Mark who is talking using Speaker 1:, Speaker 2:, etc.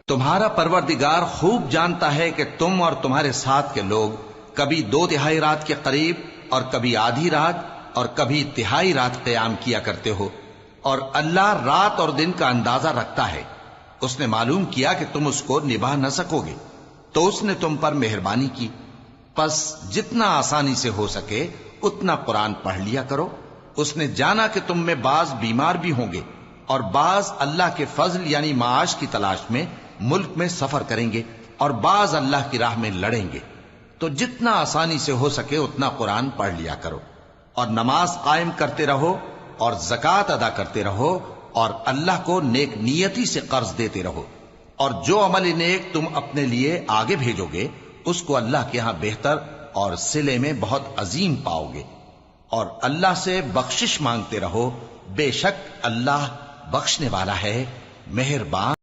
Speaker 1: تمہارا پروردگار خوب جانتا ہے کہ تم اور تمہارے ساتھ کے لوگ کبھی 2/3 رات کے قریب اور کبھی آدھی رات اور کبھی تہائی رات قیام کیا کرتے ہو، اور اللہ رات اور دن کا اندازہ رکھتا ہے۔ اس نے معلوم کیا کہ تم اس کو نبھا نہ سکو گے تو اس نے تم پر مہربانی کی، پس جتنا آسانی سے ہو سکے اتنا قرآن پڑھ لیا کرو۔ اس نے جانا کہ تم میں بعض بیمار بھی ہوں گے اور بعض اللہ کے فضل یعنی معاش کی تلاش میں ملک میں سفر کریں گے اور بعض اللہ کی راہ میں لڑیں گے، تو جتنا آسانی سے ہو سکے اتنا قرآن پڑھ لیا کرو، اور نماز قائم کرتے رہو اور زکوٰۃ ادا کرتے رہو اور اللہ کو نیک نیتی سے قرض دیتے رہو، اور جو عمل نیک تم اپنے لیے آگے بھیجو گے اس کو اللہ کے ہاں بہتر اور صلے میں بہت عظیم پاؤ گے، اور اللہ سے بخشش مانگتے رہو، بے شک اللہ بخشنے والا ہے، مہربان